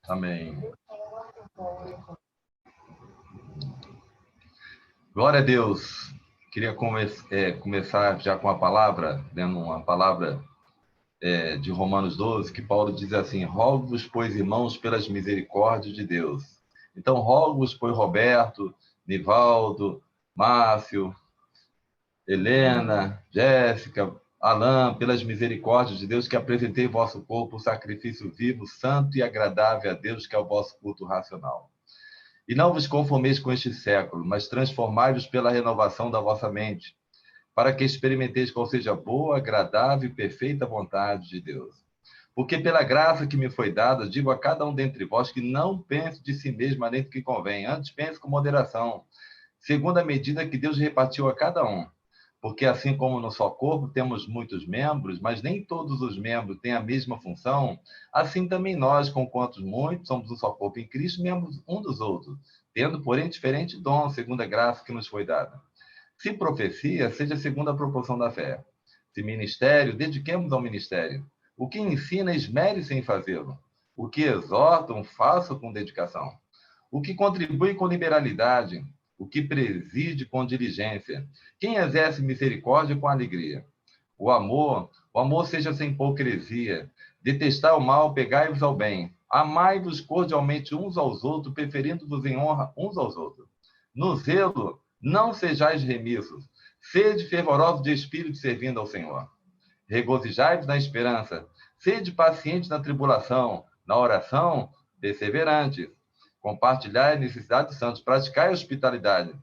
Amém. Glória a Deus. Queria começar já com a palavra, lendo uma palavra de Romanos 12, que Paulo diz assim: rogo-vos, pois, irmãos, pelas misericórdias de Deus. Então, rogo-vos, pois, Roberto, Nivaldo, Márcio, Helena, Jéssica, Alain, pelas misericórdias de Deus, que apresentei vosso corpo sacrifício vivo, santo e agradável a Deus, que é o vosso culto racional. E não vos conformeis com este século, mas transformai-vos pela renovação da vossa mente, para que experimenteis qual seja a boa, agradável e perfeita vontade de Deus. Porque pela graça que me foi dada, digo a cada um dentre vós que não pense de si mesmo além do que convém, antes pense com moderação, segundo a medida que Deus repartiu a cada um. Porque assim como no só corpo temos muitos membros, mas nem todos os membros têm a mesma função, assim também nós, com quantos muitos, somos um só corpo em Cristo, membros um dos outros, tendo, porém, diferente dom, segundo a graça que nos foi dada. Se profecia, seja segundo a proporção da fé. Se ministério, dediquemos ao ministério. O que ensina, esmere-se em fazê-lo. O que exortam, faça com dedicação. O que contribui com liberalidade, o que preside com diligência. Quem exerce misericórdia com alegria. O amor seja sem hipocrisia. Detestar o mal, pegai-vos ao bem. Amai-vos cordialmente uns aos outros, preferindo-vos em honra uns aos outros. No zelo, não sejais remissos. Sede fervorosos de espírito servindo ao Senhor. Regozijai-vos na esperança. Sede pacientes na tribulação. Na oração, perseverantes. Compartilhai a necessidade dos santos. Praticai a hospitalidade.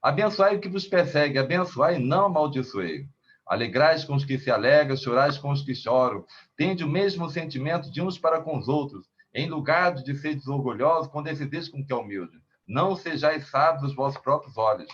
Abençoai o que vos persegue. Abençoai e não amaldiçoei. Alegrais com os que se alegram, chorais com os que choram. Tende o mesmo sentimento de uns para com os outros. Em lugar de seres orgulhosos, condescendeis com o que é humilde. Não sejais sábios aos vossos próprios olhos.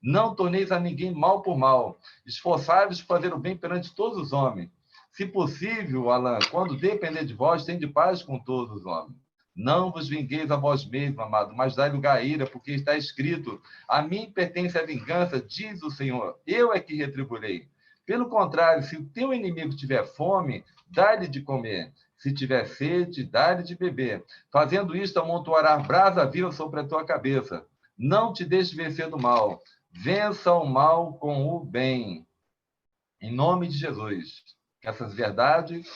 Não torneis a ninguém mal por mal. Esforçai-vos por fazer o bem perante todos os homens. Se possível, Alain, quando depender de vós, tende paz com todos os homens. Não vos vingueis a vós mesmos, amado, mas dai lugar à ira, porque está escrito: a mim pertence a vingança, diz o Senhor, eu é que retribuirei. Pelo contrário, se o teu inimigo tiver fome, dá-lhe de comer. Se tiver sede, dá-lhe de beber. Fazendo isto, amontoará brasa viva sobre a tua cabeça. Não te deixes vencer do mal. Vença o mal com o bem. Em nome de Jesus. Que essas verdades,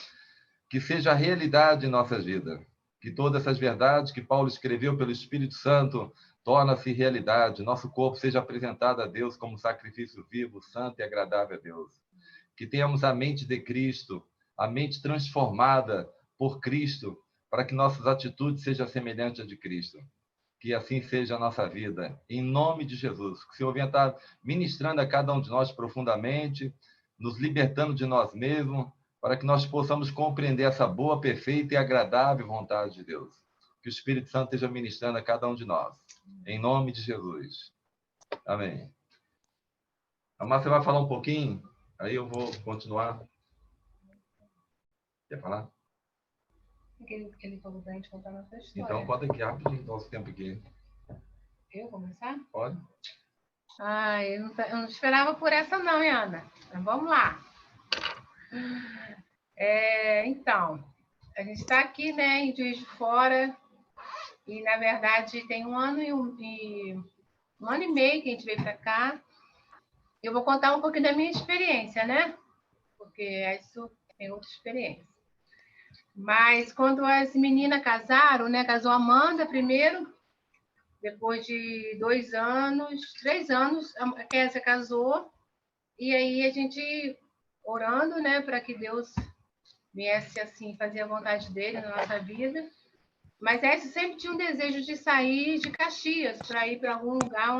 que seja a realidade em nossas vidas. Que todas essas verdades que Paulo escreveu pelo Espírito Santo torna-se realidade. Nosso corpo seja apresentado a Deus como sacrifício vivo, santo e agradável a Deus. Que tenhamos a mente de Cristo, a mente transformada por Cristo, para que nossas atitudes sejam semelhantes à de Cristo. Que assim seja a nossa vida, em nome de Jesus. Que o Senhor venha estar ministrando a cada um de nós profundamente, nos libertando de nós mesmos, para que nós possamos compreender essa boa, perfeita e agradável vontade de Deus. Que o Espírito Santo esteja ministrando a cada um de nós, em nome de Jesus. Amém. A Márcia vai falar um pouquinho, aí eu vou continuar. Quer falar? Ele falou pra gente contar nossa história. Então, conta aqui rapidinho, nosso tempo aqui. Eu começar? Pode. Eu não esperava por essa não, Ana. Mas vamos lá. Então, a gente está aqui, né, em Juiz de Fora, e, na verdade, tem um ano e meio que a gente veio para cá. Eu vou contar um pouquinho da minha experiência, né? Porque isso tem outra experiência. Mas quando as meninas casaram, né? Casou a Amanda primeiro, depois de 3 anos, a Kézia casou, e aí a gente orando, né, para que Deus viesse assim fazer a vontade dele na nossa vida. Mas essa sempre tinha um desejo de sair de Caxias para ir para algum lugar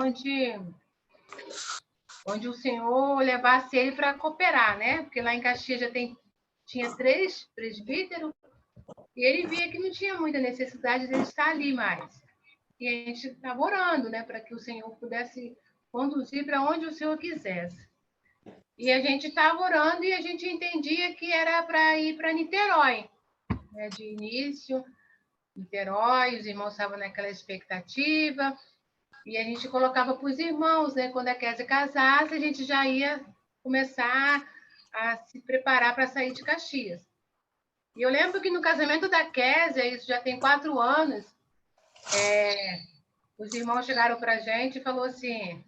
onde o Senhor levasse ele para cooperar, né? Porque lá em Caxias tinha 3 presbíteros e ele via que não tinha muita necessidade dele estar ali mais. E a gente estava orando, né, para que o Senhor pudesse conduzir para onde o Senhor quisesse. E a gente estava orando e a gente entendia que era para ir para Niterói, né, de início, Niterói, os irmãos estavam naquela expectativa, e a gente colocava para os irmãos, né, quando a Kézia casasse, a gente já ia começar a se preparar para sair de Caxias. E eu lembro que no casamento da Késia, isso já tem 4 anos, os irmãos chegaram para a gente e falou assim,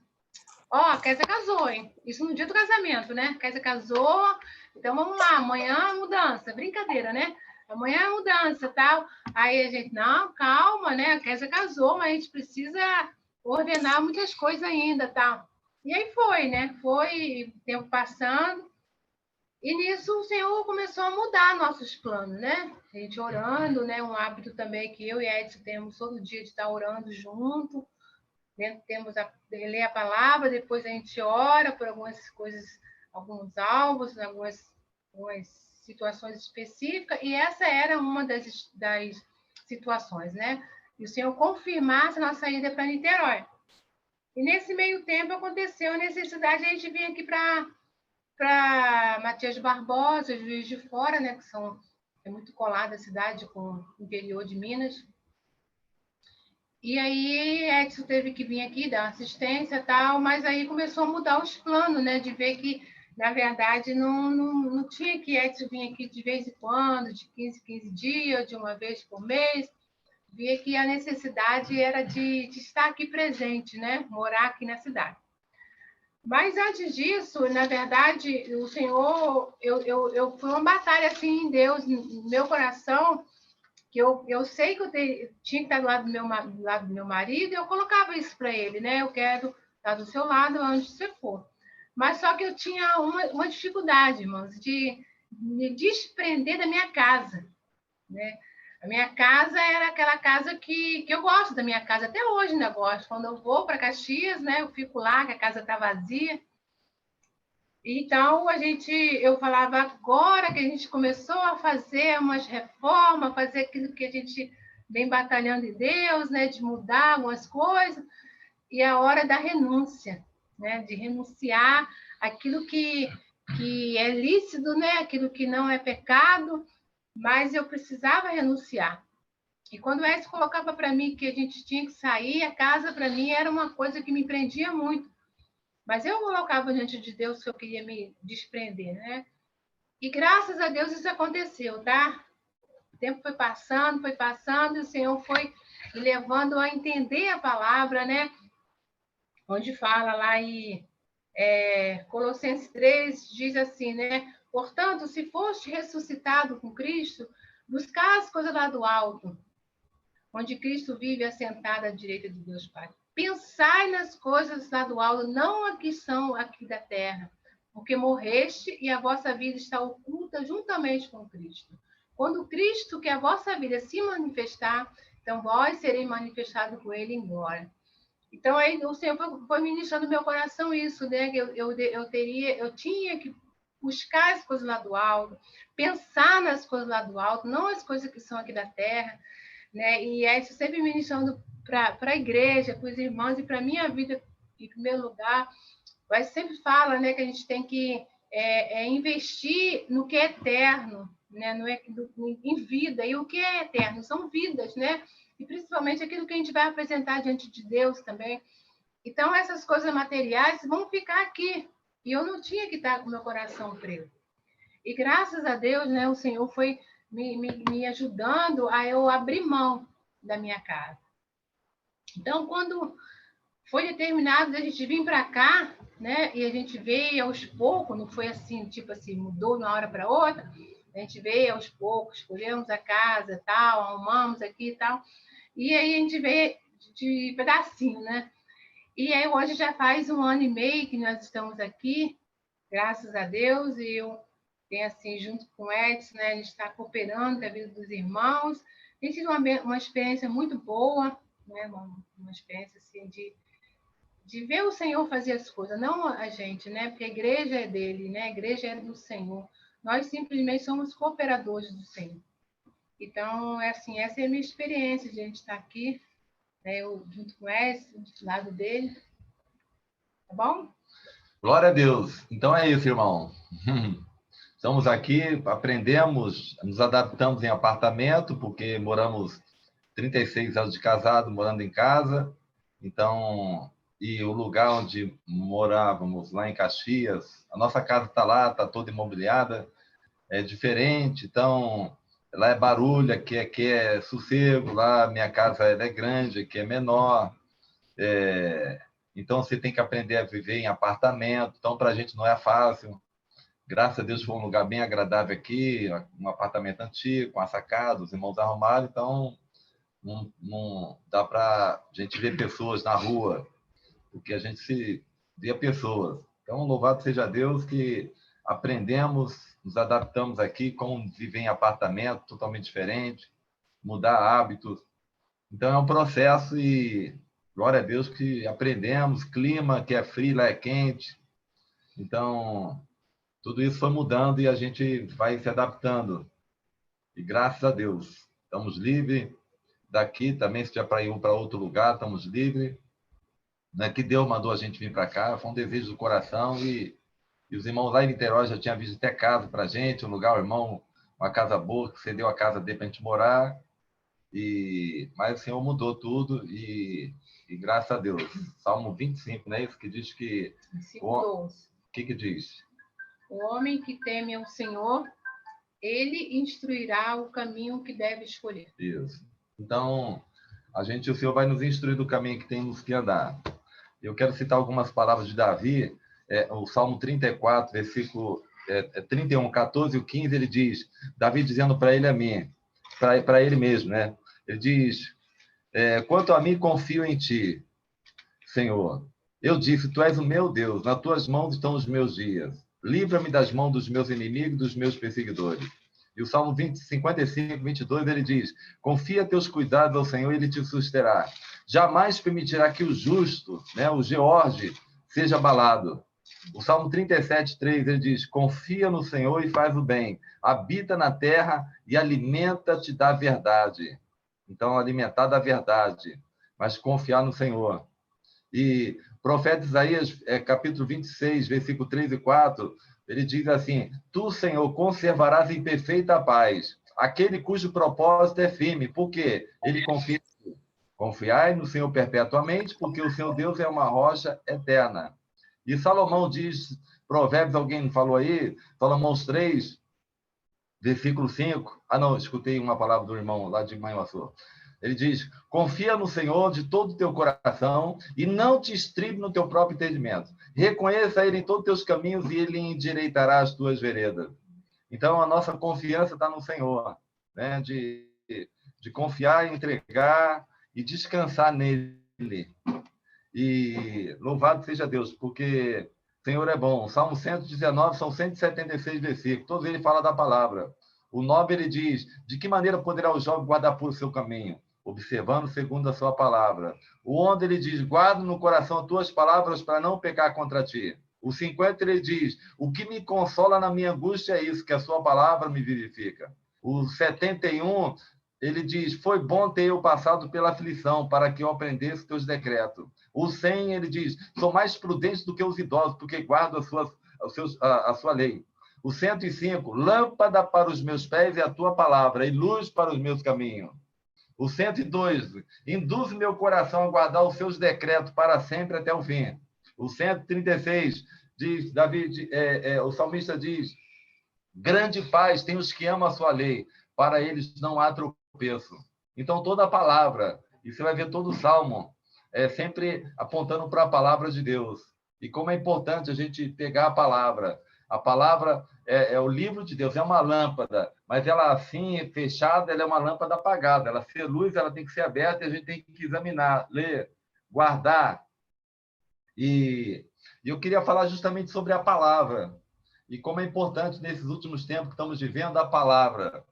a Késia casou, hein? Isso no dia do casamento, né? A Késia casou, então vamos lá, amanhã é mudança. Brincadeira, né? Amanhã é mudança, tal. Aí a gente, não, calma, né? A Késia casou, mas a gente precisa ordenar muitas coisas ainda, tal. E aí foi, né? Foi o tempo passando. E nisso o Senhor começou a mudar nossos planos, né? A gente orando, né? Um hábito também que eu e a Edson temos todo dia de estar orando junto, né? Temos ler a palavra, depois a gente ora por algumas coisas, alguns alvos, algumas situações específicas, e essa era uma das situações, né? E o Senhor confirmasse a nossa ida para Niterói. E nesse meio tempo aconteceu a necessidade de a gente vir aqui para Matias Barbosa, Juiz de Fora, né? Que é muito colada a cidade com o interior de Minas. E aí Edson teve que vir aqui dar assistência e tal, mas aí começou a mudar os planos, né? De ver que, na verdade, não tinha que Edson vir aqui de vez em quando, de 15 em 15 dias, de uma vez por mês. Via que a necessidade era de estar aqui presente, né? Morar aqui na cidade. Mas antes disso, na verdade, o Senhor, eu foi uma batalha assim em Deus, no meu coração, que eu sei que eu tinha que estar do lado do meu marido, e eu colocava isso para ele, né? Eu quero estar do seu lado onde você for. Mas só que eu tinha uma dificuldade, irmãos, de me desprender da minha casa, né? A minha casa era aquela casa que eu gosto da minha casa, até hoje ainda gosto. Quando eu vou para Caxias, né, eu fico lá, que a casa está vazia. Então, eu falava, agora que a gente começou a fazer umas reformas, fazer aquilo que a gente vem batalhando em Deus, né, de mudar algumas coisas, e a hora da renúncia, né, de renunciar aquilo que é lícito, né, aquilo que não é pecado, mas eu precisava renunciar. E quando o Edson colocava para mim que a gente tinha que sair, a casa para mim era uma coisa que me prendia muito. Mas eu colocava diante de Deus que eu queria me desprender, né? E graças a Deus isso aconteceu, tá? O tempo foi passando, e o Senhor foi me levando a entender a palavra, né? Onde fala lá em Colossenses 3, diz assim, né? Portanto, se foste ressuscitado com Cristo, buscar as coisas lá do alto, onde Cristo vive assentado à direita de Deus Pai. Pensai nas coisas lá do alto, não as que são aqui da terra, porque morreste e a vossa vida está oculta juntamente com Cristo. Quando Cristo, que é a vossa vida, se manifestar, então vós sereis manifestados com Ele em glória. Então, aí o Senhor foi ministrando no meu coração isso, né? Eu tinha que buscar as coisas lá do alto, pensar nas coisas lá do alto, não as coisas que são aqui da terra, né? E é isso sempre ministrando para a igreja, para os irmãos e para a minha vida, em primeiro lugar. Mas sempre fala, né, que a gente tem que investir no que é eterno, né? No, em vida. E o que é eterno? São vidas, né? E principalmente aquilo que a gente vai apresentar diante de Deus também. Então, essas coisas materiais vão ficar aqui. E eu não tinha que estar com o meu coração preso. E graças a Deus, né, o Senhor foi me ajudando a eu abrir mão da minha casa. Então, quando foi determinado a gente vir para cá, né, e a gente veio aos poucos, não foi assim, tipo assim, mudou de uma hora para outra, a gente veio aos poucos, escolhemos a casa, tal, arrumamos aqui e tal, e aí a gente veio de pedacinho, né? E aí hoje já faz 1 ano e meio que nós estamos aqui, graças a Deus, e eu tenho assim, junto com o Edson, né, a gente está cooperando com a vida dos irmãos, tem sido uma experiência muito boa, né, uma experiência assim de ver o Senhor fazer as coisas, não a gente, né, porque a igreja é dele, né, a igreja é do Senhor, nós simplesmente somos cooperadores do Senhor. Então, assim, essa é a minha experiência de a gente estar aqui, né, eu junto com o Edson, do lado dele, tá bom? Glória a Deus. Então é isso, irmão. Estamos aqui, aprendemos, nos adaptamos em apartamento, porque moramos 36 anos de casado, morando em casa. Então, e o lugar onde morávamos, lá em Caxias, a nossa casa está lá, está toda imobiliada, é diferente. Então, lá é barulho, aqui é sossego, lá minha casa ela é grande, aqui é menor. Então, você tem que aprender a viver em apartamento. Então, para a gente não é fácil. Graças a Deus, foi um lugar bem agradável aqui, um apartamento antigo, com a sacada, os irmãos arrumaram. Então, não dá para a gente ver pessoas na rua, porque a gente se vê pessoas. Então, louvado seja Deus que aprendemos, nos adaptamos aqui, como viver em apartamento totalmente diferente, mudar hábitos. Então, é um processo e glória a Deus que aprendemos. Clima que é frio, lá é quente. Então, tudo isso foi mudando e a gente vai se adaptando. E graças a Deus, estamos livres daqui também. Se tiver para ir para outro lugar, estamos livres. Não é que Deus mandou a gente vir para cá, foi um desejo do coração. E os irmãos lá em Niterói já tinham visto até casa para a gente, um lugar, o irmão, uma casa boa, que cedeu a casa dele para a gente morar. Mas o Senhor mudou tudo e graças a Deus. Salmo 25, não é isso? Que diz que... O que diz? O homem que teme ao Senhor, ele instruirá o caminho que deve escolher. Isso. Então, o Senhor vai nos instruir do caminho que temos que andar. Eu quero citar algumas palavras de Davi, o Salmo 34, versículo 31, 14 e 15, ele diz, Davi dizendo para ele a mim, para ele mesmo, né? Ele diz, quanto a mim, confio em ti, Senhor. Eu disse, tu és o meu Deus, nas tuas mãos estão os meus dias. Livra-me das mãos dos meus inimigos, dos meus perseguidores. E o Salmo 55, 22, ele diz, confia teus cuidados ao Senhor e ele te susterá. Jamais permitirá que o justo, né, o George, seja abalado. O Salmo 37, 3, ele diz, confia no Senhor e faz o bem. Habita na terra e alimenta-te da verdade. Então, alimentar da verdade, mas confiar no Senhor. E profeta Isaías, capítulo 26, versículo 3 e 4, ele diz assim, tu, Senhor, conservarás em perfeita paz aquele cujo propósito é firme, porque ele confia. Confiai no Senhor perpetuamente, porque o Senhor Deus é uma rocha eterna. E Salomão diz, Provérbios, alguém falou aí, Salomão 3, versículo 5. Ah, não, escutei uma palavra do irmão lá de Manhuaçu. Ele diz, confia no Senhor de todo o teu coração e não te estribe no teu próprio entendimento. Reconheça Ele em todos os teus caminhos e Ele endireitará as tuas veredas. Então, a nossa confiança está no Senhor, né? De confiar, entregar e descansar nele. E louvado seja Deus, porque o Senhor é bom. Salmo 119, são 176 versículos, todos eles falam da palavra. O 9, ele diz, de que maneira poderá o jovem guardar por seu caminho? Observando segundo a sua palavra. O 11, ele diz, guarda no coração as tuas palavras para não pecar contra ti. O 50, ele diz, o que me consola na minha angústia é isso, que a sua palavra me vivifica. O 71, ele diz, foi bom ter eu passado pela aflição, para que eu aprendesse teus decretos. O 100, ele diz, sou mais prudente do que os idosos, porque guardo a sua lei. O 105, lâmpada para os meus pés é a tua palavra, e luz para os meus caminhos. O 102, induz meu coração a guardar os seus decretos para sempre até o fim. O 136, diz, o salmista diz, grande paz tem os que amam a sua lei, para eles não há tropeço. Então, toda a palavra, e você vai ver todo o salmo, sempre apontando para a palavra de Deus. E como é importante a gente pegar a palavra. A palavra é o livro de Deus, é uma lâmpada, mas ela assim, fechada, ela é uma lâmpada apagada. Ela ser luz, ela tem que ser aberta e a gente tem que examinar, ler, guardar. E eu queria falar justamente sobre a palavra e como é importante nesses últimos tempos que estamos vivendo a palavra.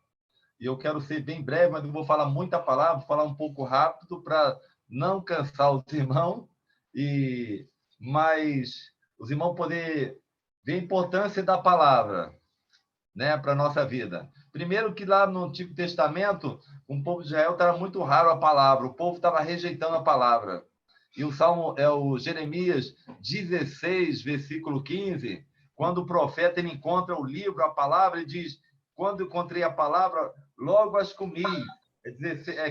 E eu quero ser bem breve, mas não vou falar muita palavra, vou falar um pouco rápido para não cansar os irmãos, mas os irmãos poderem ver a importância da palavra, né, para a nossa vida. Primeiro que lá no Antigo Testamento, o povo de Israel estava muito raro a palavra, o povo estava rejeitando a palavra. E o Salmo é o Jeremias 16, versículo 15, quando o profeta ele encontra o livro, a palavra, ele diz, quando encontrei a palavra, logo as comi.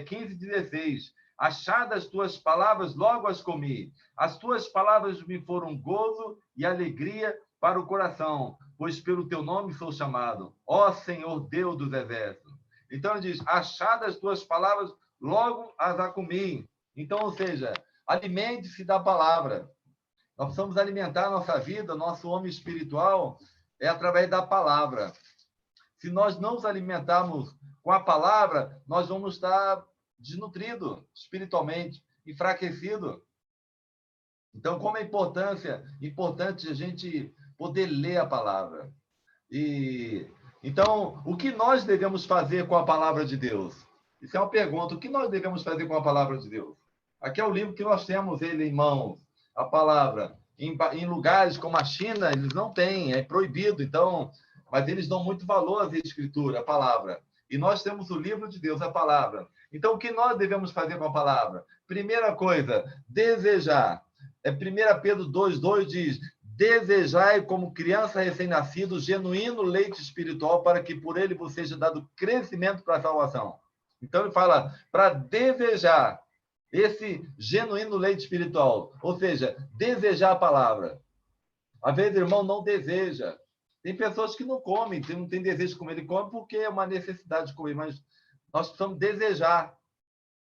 15, 16. Achadas as tuas palavras, logo as comi. As tuas palavras me foram gozo e alegria para o coração, pois pelo teu nome sou chamado. Ó Senhor Deus dos exércitos. Então, ele diz, achadas as tuas palavras, logo as comi. Então, ou seja, alimente-se da palavra. Nós precisamos alimentar a nossa vida, nosso homem espiritual, através da palavra. Se nós não nos alimentarmos com a palavra, nós vamos estar desnutridos espiritualmente, enfraquecidos. Então, como é importante a gente poder ler a palavra. Então, o que nós devemos fazer com a palavra de Deus? Isso é uma pergunta. O que nós devemos fazer com a palavra de Deus? Aqui é o livro que nós temos ele em mãos, a palavra. Em lugares como a China, eles não têm, é proibido. Então, mas eles dão muito valor à escritura, à palavra. E nós temos o livro de Deus, a palavra. Então, o que nós devemos fazer com a palavra? Primeira coisa, desejar. 1 Pedro 2,2 diz, desejai como criança recém-nascida o genuíno leite espiritual para que por ele vos seja dado crescimento para a salvação. Então, ele fala para desejar esse genuíno leite espiritual, ou seja, desejar a palavra. Às vezes, o irmão não deseja. Tem pessoas que não comem, não tem desejo de comer, ele come porque é uma necessidade de comer, mas nós precisamos desejar.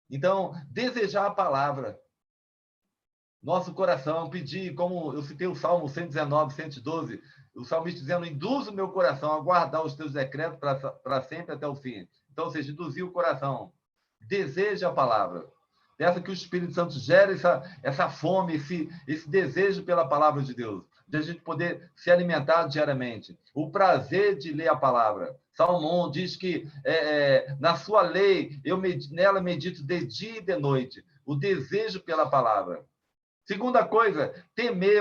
Então, desejar a palavra. Nosso coração, pedir, como eu citei o Salmo 119, 112, o salmista dizendo, induz o meu coração a guardar os teus decretos para sempre até o fim. Então, ou seja, induzir o coração. Deseja a palavra. Peça que o Espírito Santo gere essa fome, esse desejo pela palavra de Deus, de a gente poder se alimentar diariamente. O prazer de ler a palavra. Salmo 1 diz que na sua lei, nela medito de dia e de noite. O desejo pela palavra. Segunda coisa,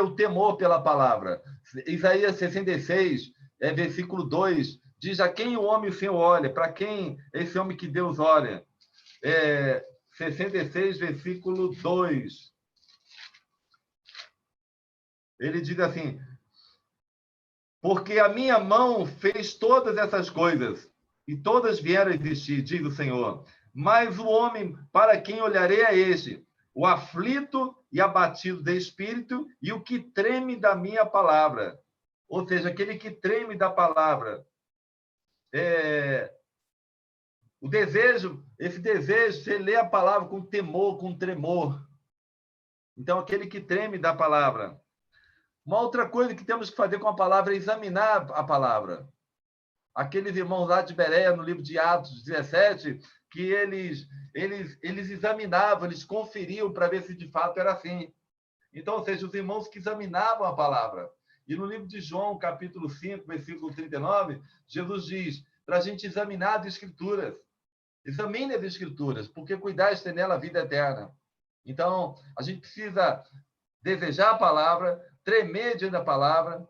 o temor pela palavra. Isaías 66, versículo 2, diz a quem o homem o Senhor olha, para quem esse homem que Deus olha. 66, versículo 2. Ele diz assim, porque a minha mão fez todas essas coisas, e todas vieram a existir, diz o Senhor. Mas o homem, para quem olharei é este, o aflito e abatido de espírito, e o que treme da minha palavra. Ou seja, aquele que treme da palavra. O desejo, esse desejo, você lê a palavra com temor, com tremor. Então, aquele que treme da palavra. Uma outra coisa que temos que fazer com a palavra é examinar a palavra. Aqueles irmãos lá de Bereia, no livro de Atos 17, que eles examinavam, eles conferiam para ver se de fato era assim. Então, ou seja, os irmãos que examinavam a palavra. E no livro de João, capítulo 5, versículo 39, Jesus diz para a gente examinar as Escrituras. Examine as Escrituras, porque cuidaste nela a vida eterna. Então, a gente precisa desejar a palavra, tremer diante da palavra,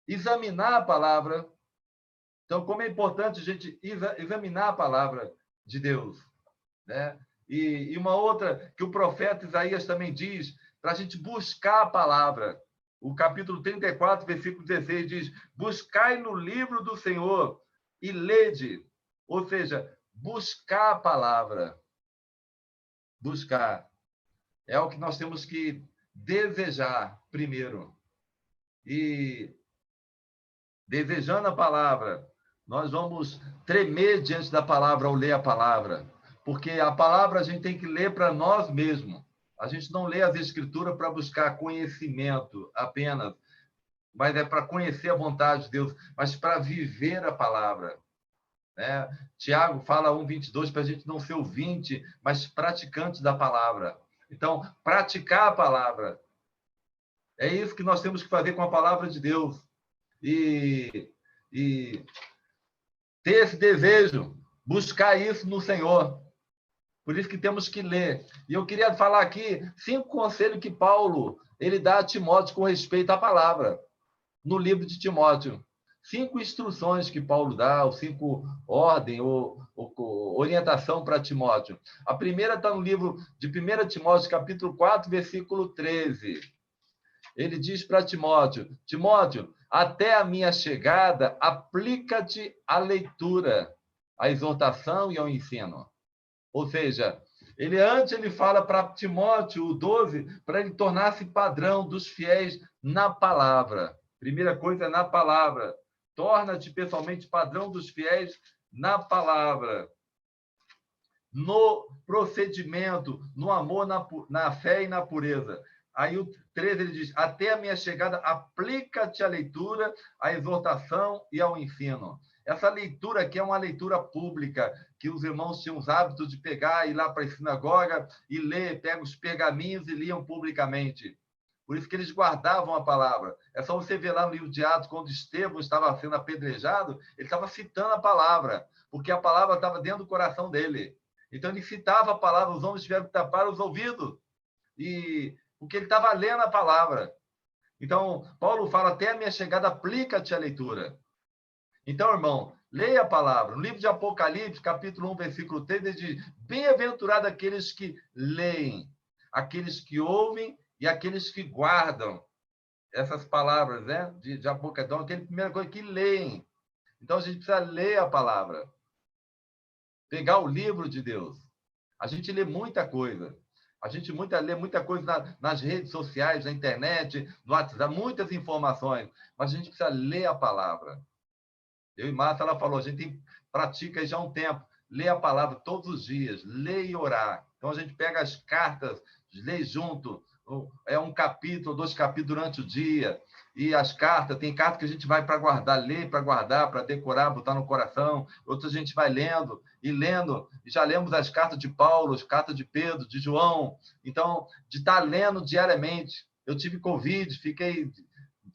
examinar a palavra. Então, como é importante a gente examinar a palavra de Deus, né? E uma outra que o profeta Isaías também diz, para a gente buscar a palavra. O capítulo 34, versículo 16 diz, buscai no livro do Senhor e lede. Ou seja, buscar a palavra. Buscar. É o que nós temos que desejar primeiro. E desejando a palavra, nós vamos tremer diante da palavra ao ler a palavra. Porque a palavra a gente tem que ler para nós mesmos. A gente não lê as Escrituras para buscar conhecimento apenas, mas é para conhecer a vontade de Deus, mas para viver a palavra. Né? Tiago fala 1:22 para a gente não ser ouvinte, mas praticante da palavra. Então, praticar a palavra. É isso que nós temos que fazer com a palavra de Deus. E ter esse desejo, buscar isso no Senhor. Por isso que temos que ler. E eu queria falar aqui 5 conselhos que Paulo ele dá a Timóteo com respeito à palavra, no livro de Timóteo. 5 instruções que Paulo dá, ou 5 ordens, ou orientação para Timóteo. A primeira está no livro de 1 Timóteo, capítulo 4, versículo 13. Ele diz para Timóteo, Timóteo, até a minha chegada, aplica-te à leitura, à exortação e ao ensino. Ou seja, ele fala para Timóteo, o 12, para ele tornar-se padrão dos fiéis na palavra. Primeira coisa, na palavra. Torna-te pessoalmente padrão dos fiéis na palavra. no procedimento, no amor, na fé e na pureza. Aí o 13 ele diz, até a minha chegada, aplica-te à leitura, à exortação e ao ensino. Essa leitura aqui é uma leitura pública, que os irmãos tinham os hábitos de pegar, ir lá para a sinagoga e ler, pegam os pergaminhos e liam publicamente. Por isso que eles guardavam a palavra. É só você ver lá no livro de Atos, quando Estevão estava sendo apedrejado, ele estava citando a palavra, porque a palavra estava dentro do coração dele. Então ele citava a palavra, os homens tiveram que tapar os ouvidos, porque ele estava lendo a palavra. Então, Paulo fala, até a minha chegada, aplica-te à leitura. Então, irmão, leia a palavra. No livro de Apocalipse, capítulo 1, versículo 3, ele diz, bem-aventurado aqueles que leem, aqueles que ouvem e aqueles que guardam essas palavras, né? de Apocalipse. Então, aquela primeira coisa que leem. Então, a gente precisa ler a palavra. Pegar o livro de Deus. A gente lê muita coisa. A gente lê muita coisa nas redes sociais, na internet, no WhatsApp, muitas informações. Mas a gente precisa ler a palavra. Eu e Márcia, ela falou, a gente pratica já há um tempo, lê a palavra todos os dias, lê e orar. Então, a gente pega as cartas, lê junto, é um capítulo, 2 capítulos durante o dia, e as cartas, tem cartas que a gente vai para guardar, ler para guardar, para decorar, botar no coração, outras a gente vai lendo, e já lemos as cartas de Paulo, as cartas de Pedro, de João, então, de estar lendo diariamente. Eu tive Covid, fiquei em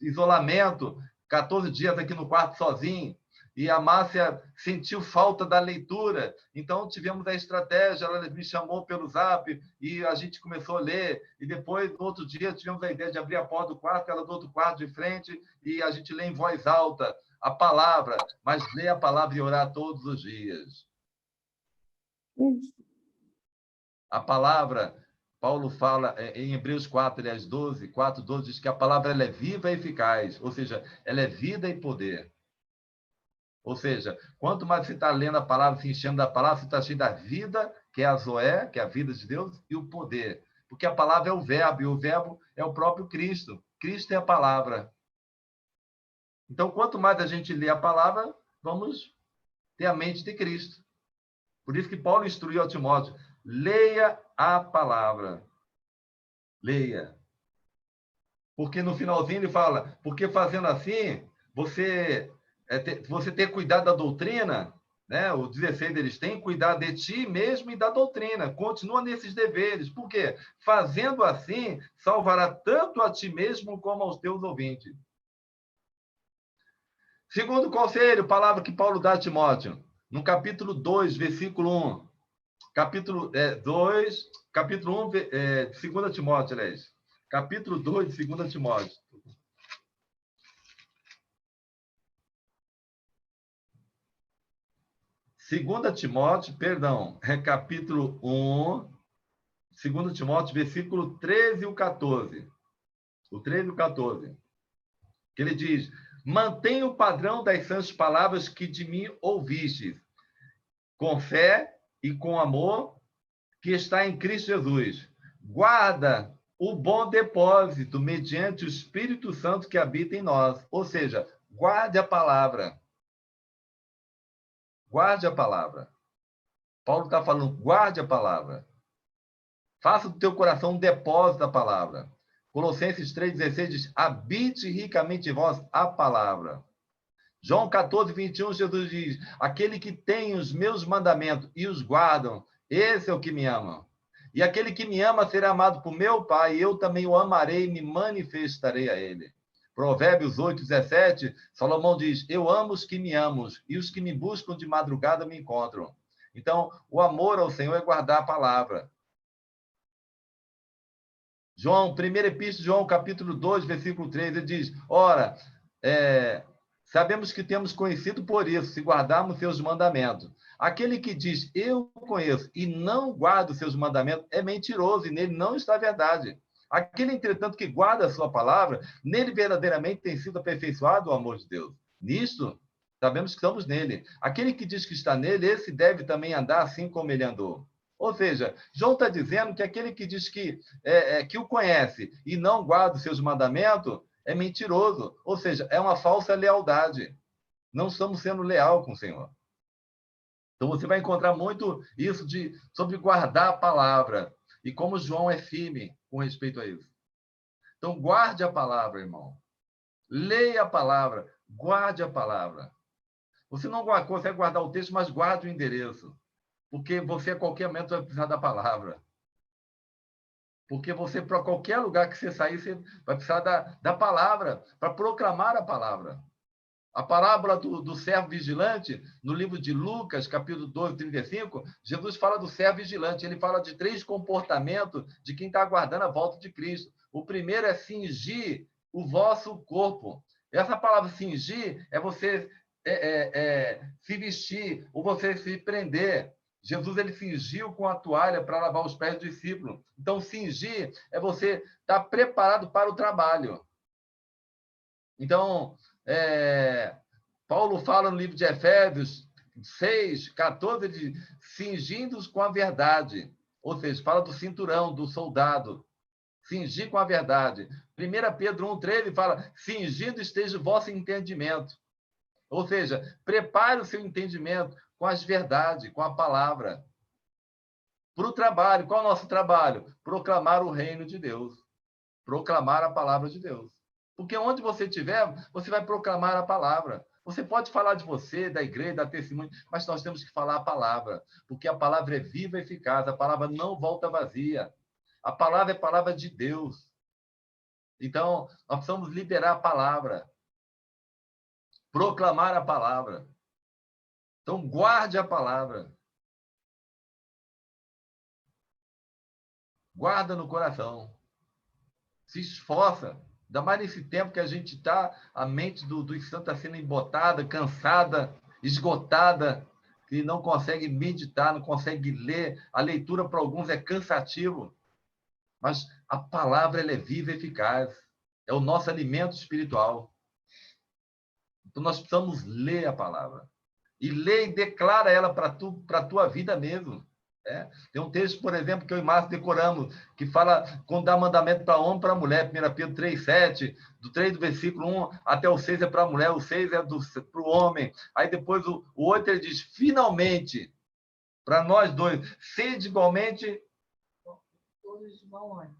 isolamento, 14 dias aqui no quarto sozinho, e a Márcia sentiu falta da leitura, então tivemos a estratégia, ela me chamou pelo Zap, e a gente começou a ler, e depois, no outro dia, tivemos a ideia de abrir a porta do quarto, ela do outro quarto de frente, e a gente lê em voz alta a palavra, mas lê a palavra e orar todos os dias. A palavra, Paulo fala em Hebreus 4, aliás, 12, 4, 12, diz que a palavra ela é viva e eficaz, ou seja, ela é vida e poder. Ou seja, quanto mais você está lendo a palavra, se enchendo da palavra, você está cheio da vida, que é a Zoé, que é a vida de Deus, e o poder. Porque a palavra é o verbo, e o verbo é o próprio Cristo. Cristo é a palavra. Então, quanto mais a gente lê a palavra, vamos ter a mente de Cristo. Por isso que Paulo instruiu ao Timóteo, leia a palavra. Leia. Porque no finalzinho ele fala, porque fazendo assim, você ter cuidado da doutrina, né? O 16 eles têm cuidado de ti mesmo e da doutrina. Continua nesses deveres. Por quê? Fazendo assim, salvará tanto a ti mesmo como aos teus ouvintes. Segundo conselho, palavra que Paulo dá a Timóteo, no capítulo 2, versículo 1. Capítulo 2, capítulo 1, 2 Timóteo, aliás. Capítulo 2 de 2 Timóteo. 2 Timóteo, perdão, é capítulo 1, 2 Timóteo, versículo 13 e o 14. O 13 e o 14. Que ele diz, mantenha o padrão das santas palavras que de mim ouvistes, com fé e com amor, que está em Cristo Jesus. Guarda o bom depósito mediante o Espírito Santo que habita em nós. Ou seja, guarde a palavra. Guarde a palavra. Paulo está falando, guarde a palavra. Faça do teu coração um depósito da palavra. Colossenses 3,16 diz, habite ricamente em vós a palavra. João 14, 21, Jesus diz, aquele que tem os meus mandamentos e os guardam, esse é o que me ama. E aquele que me ama será amado por meu Pai, e eu também o amarei e me manifestarei a ele. Provérbios 8, 17, Salomão diz, eu amo os que me amam, e os que me buscam de madrugada me encontram. Então, o amor ao Senhor é guardar a palavra. João, 1 Epístola de João, capítulo 2, versículo 3, ele diz, ora, sabemos que temos conhecido por isso, se guardarmos seus mandamentos. Aquele que diz, eu conheço, e não guarda os seus mandamentos, é mentiroso, e nele não está a verdade. Aquele, entretanto, que guarda a sua palavra, nele verdadeiramente tem sido aperfeiçoado o amor de Deus. Nisto, sabemos que estamos nele. Aquele que diz que está nele, esse deve também andar assim como ele andou. Ou seja, João está dizendo que aquele que diz que o conhece e não guarda os seus mandamentos é mentiroso. Ou seja, é uma falsa lealdade. Não estamos sendo leal com o Senhor. Então, você vai encontrar muito isso sobre guardar a palavra. E como João é firme com respeito a isso. Então, guarde a palavra, irmão. Leia a palavra. Guarde a palavra. Você não consegue guardar o texto, mas guarde o endereço. Porque você, a qualquer momento, vai precisar da palavra. Porque você, para qualquer lugar que você sair, você vai precisar da palavra, para proclamar a palavra. A parábola do servo vigilante, no livro de Lucas, capítulo 12, 35, Jesus fala do servo vigilante. Ele fala de 3 comportamentos de quem está aguardando a volta de Cristo. O primeiro é cingir o vosso corpo. Essa palavra cingir é você se vestir, ou você se prender. Jesus ele cingiu com a toalha para lavar os pés do discípulo. Então, cingir é você estar preparado para o trabalho. Então, Paulo fala no livro de Efésios 6, 14, de cingindo-os com a verdade. Ou seja, fala do cinturão, do soldado. Cingir com a verdade. 1 Pedro 1,13 fala, cingindo esteja o vosso entendimento. Ou seja, prepare o seu entendimento com as verdades, com a palavra. Para o trabalho. Qual é o nosso trabalho? Proclamar o reino de Deus. Proclamar a palavra de Deus. Porque onde você estiver, você vai proclamar a palavra. Você pode falar de você, da igreja, da testemunha, mas nós temos que falar a palavra. Porque a palavra é viva e eficaz. A palavra não volta vazia. A palavra é palavra de Deus. Então, nós precisamos liberar a palavra. Proclamar a palavra. Então, guarde a palavra. Guarda no coração. Se esforça. Ainda mais nesse tempo que a gente está, a mente dos santos está sendo embotada, cansada, esgotada, que não consegue meditar, não consegue ler. A leitura para alguns é cansativo. Mas a palavra ela é viva e eficaz. É o nosso alimento espiritual. Então, nós precisamos ler a palavra. E ler e declara ela para a tua vida mesmo. Tem um texto, por exemplo, que eu e Márcio decoramos, que fala quando dá mandamento para homem e para mulher, 1 Pedro 3,7, do 3 do versículo 1 até o 6 é para a mulher, o 6 é para o homem. Aí depois o 8 ele diz, finalmente, para nós dois, sede igualmente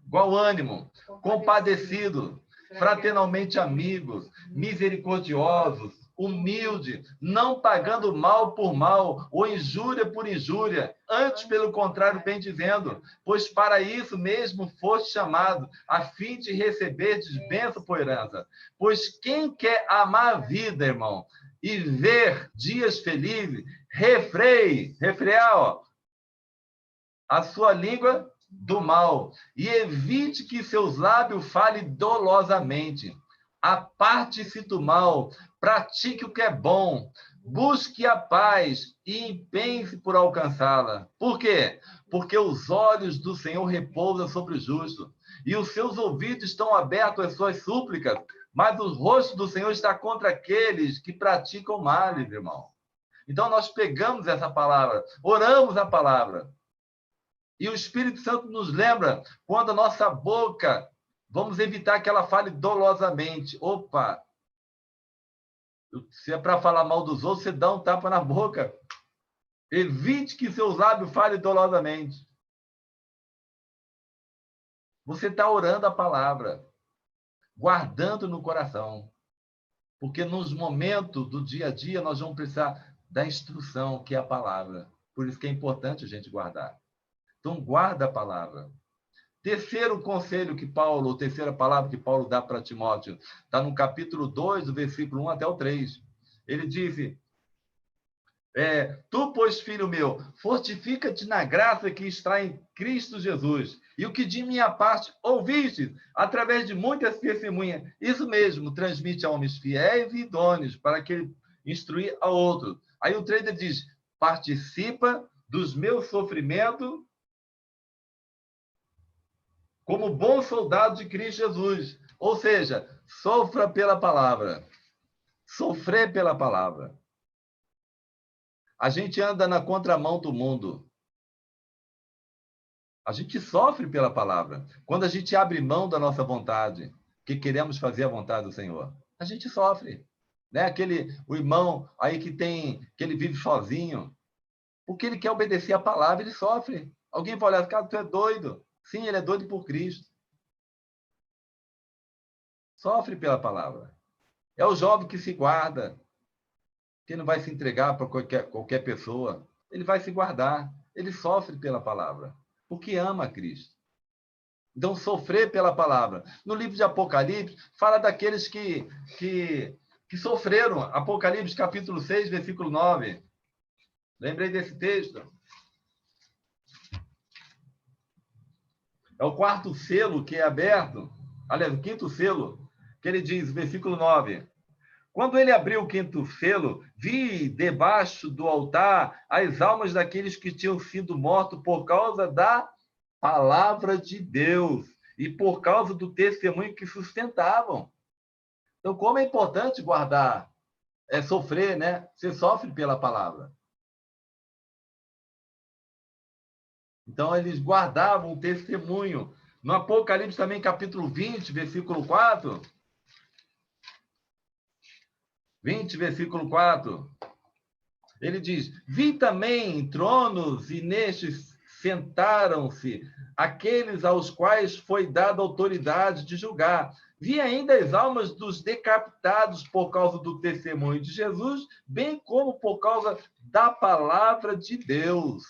igual ânimo, compadecido, fraternalmente amigos, misericordiosos, humilde, não pagando mal por mal, ou injúria por injúria, antes, pelo contrário, bem dizendo, pois para isso mesmo foste chamado, a fim de receberdes bênção por herança. Pois quem quer amar a vida, irmão, e ver dias felizes, refrear a sua língua do mal, e evite que seus lábios falem dolosamente. Aparte-se do mal, pratique o que é bom, busque a paz e empenhe-se por alcançá-la. Por quê? Porque os olhos do Senhor repousam sobre o justo, e os seus ouvidos estão abertos às suas súplicas, mas o rosto do Senhor está contra aqueles que praticam mal, irmão. Então, nós pegamos essa palavra, oramos a palavra, e o Espírito Santo nos lembra quando a nossa boca, vamos evitar que ela fale dolosamente. Opa! Se é para falar mal dos outros, você dá um tapa na boca. Evite que seus lábios falem dolosamente. Você está orando a palavra, guardando no coração. Porque nos momentos do dia a dia, nós vamos precisar da instrução, que é a palavra. Por isso que é importante a gente guardar. Então, guarda a palavra. Terceiro conselho que Paulo, ou terceira palavra que Paulo dá para Timóteo, está no capítulo 2, do versículo 1 até o 3. Ele diz, tu, pois, filho meu, fortifica-te na graça que está em Cristo Jesus. E o que de minha parte ouviste, através de muitas testemunhas, isso mesmo, transmite a homens fiéis e idôneos, para que ele instruir a outros. Aí o 3 ele diz, participa dos meus sofrimentos, como bom soldado de Cristo Jesus. Ou seja, sofra pela palavra. Sofrer pela palavra. A gente anda na contramão do mundo. A gente sofre pela palavra. Quando a gente abre mão da nossa vontade, que queremos fazer a vontade do Senhor, a gente sofre. Né? O irmão aí que ele vive sozinho, Porque ele quer obedecer a palavra, ele sofre. Alguém vai olhar, cara, tu é doido. Sim, ele é doido por Cristo. Sofre pela palavra. É o jovem que se guarda, que não vai se entregar para qualquer pessoa. Ele vai se guardar. Ele sofre pela palavra, porque ama Cristo. Então, sofrer pela palavra. No livro de Apocalipse, fala daqueles que sofreram. Apocalipse, capítulo 6, versículo 9. Lembrei desse texto. É o quarto selo que é aberto. Aliás, o quinto selo, que ele diz, versículo 9. Quando ele abriu o quinto selo, vi debaixo do altar as almas daqueles que tinham sido mortos por causa da palavra de Deus e por causa do testemunho que sustentavam. Então, como é importante guardar, sofrer, né? Você sofre pela palavra. Então, eles guardavam o testemunho. No Apocalipse também, capítulo 20, versículo 4. 20, versículo 4. Ele diz, vi também tronos e nestes sentaram-se aqueles aos quais foi dada autoridade de julgar. Vi ainda as almas dos decapitados por causa do testemunho de Jesus, bem como por causa da palavra de Deus.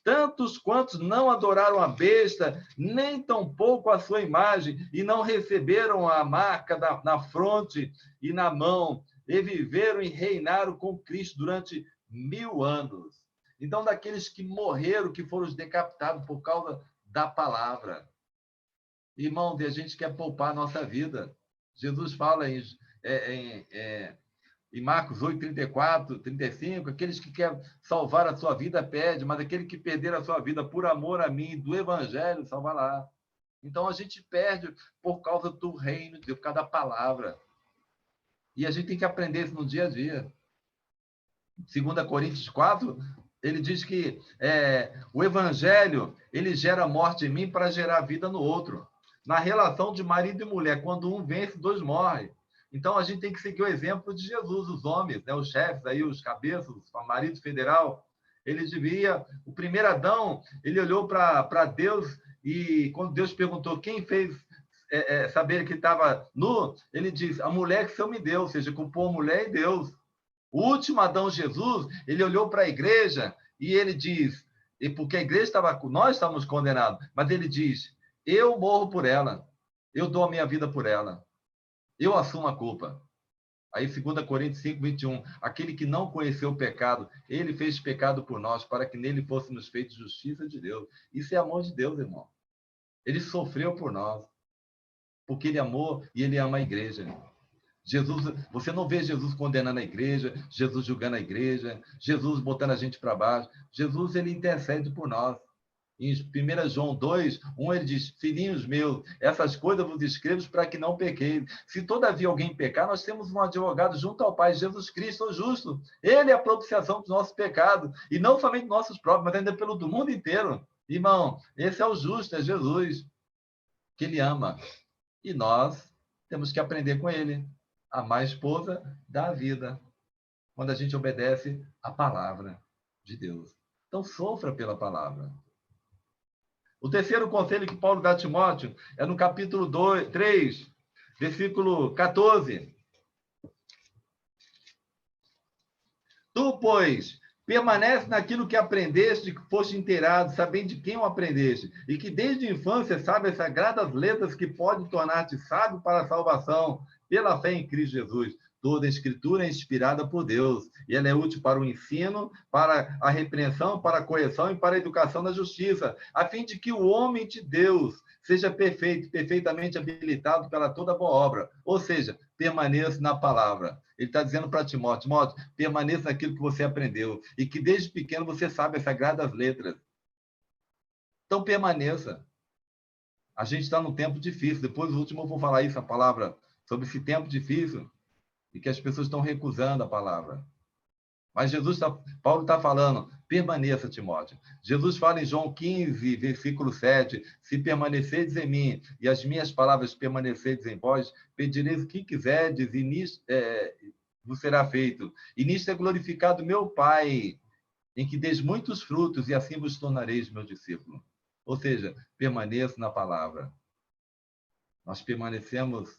Tantos quantos não adoraram a besta, nem tampouco a sua imagem, e não receberam a marca na fronte e na mão, e viveram e reinaram com Cristo durante 1000 anos. Então, daqueles que morreram, que foram decapitados por causa da palavra. Irmãos, e a gente quer poupar a nossa vida. Jesus fala em Marcos 8, 34, 35, aqueles que querem salvar a sua vida, pede, mas aquele que perder a sua vida por amor a mim, do evangelho, salvará. Então, a gente perde por causa do reino de Deus, por causa da palavra. E a gente tem que aprender isso no dia a dia. 2 Coríntios 4, ele diz que o evangelho, ele gera morte em mim para gerar vida no outro. Na relação de marido e mulher, quando um vence, dois morrem. Então, a gente tem que seguir o exemplo de Jesus, os homens, né, os chefes, aí, os cabeças, o marido federal. Ele devia... O primeiro Adão, ele olhou para Deus e, quando Deus perguntou quem fez saber que estava nu, ele diz, a mulher que o Senhor me deu, ou seja, culpou a mulher e Deus. O último Adão, Jesus, ele olhou para a igreja e ele diz, e porque a igreja estava... Nós estamos condenados, mas ele diz, eu morro por ela, eu dou a minha vida por ela. Eu assumo a culpa. Aí, 2 Coríntios 5, 21. Aquele que não conheceu o pecado, ele fez pecado por nós, para que nele fôssemos feitos justiça de Deus. Isso é amor de Deus, irmão. Ele sofreu por nós, porque ele amou e ele ama a igreja. Jesus, você não vê Jesus condenando a igreja, Jesus julgando a igreja, Jesus botando a gente para baixo. Jesus, ele intercede por nós. Em 1 João 2, 1, ele diz, filhinhos meus, essas coisas vos escrevo para que não pequeis. Se todavia alguém pecar, nós temos um advogado junto ao Pai, Jesus Cristo, o justo. Ele é a propiciação dos nossos pecados, e não somente dos nossos próprios, mas ainda pelo do mundo inteiro. Irmão, esse é o justo, é Jesus, que ele ama. E nós temos que aprender com ele. Amar a esposa dá a vida, quando a gente obedece a palavra de Deus. Então, sofra pela palavra. O terceiro conselho que Paulo dá a Timóteo é no capítulo 3, versículo 14. Tu, pois, permanece naquilo que aprendeste, que foste inteirado, sabendo de quem o aprendeste, e que desde a infância sabe as sagradas letras que podem tornar-te sábio para a salvação, pela fé em Cristo Jesus. Toda a escritura é inspirada por Deus, e ela é útil para o ensino, para a repreensão, para a correção e para a educação na justiça, a fim de que o homem de Deus seja perfeito, perfeitamente habilitado para toda boa obra. Ou seja, permaneça na palavra. Ele está dizendo para Timóteo, permaneça naquilo que você aprendeu, e que desde pequeno você sabe as sagradas letras. Então, permaneça. A gente está num tempo difícil. Depois, o último, eu vou falar isso, a palavra, sobre esse tempo difícil, e que as pessoas estão recusando a palavra. Mas Paulo está falando, permaneça, Timóteo. Jesus fala em João 15, versículo 7, se permanecedes em mim e as minhas palavras permanecedes em vós, pedireis o que quiserdes e nisto vos será feito. E nisto é glorificado meu Pai, em que deis muitos frutos, e assim vos tornareis meu discípulo. Ou seja, permaneça na palavra. Nós permanecemos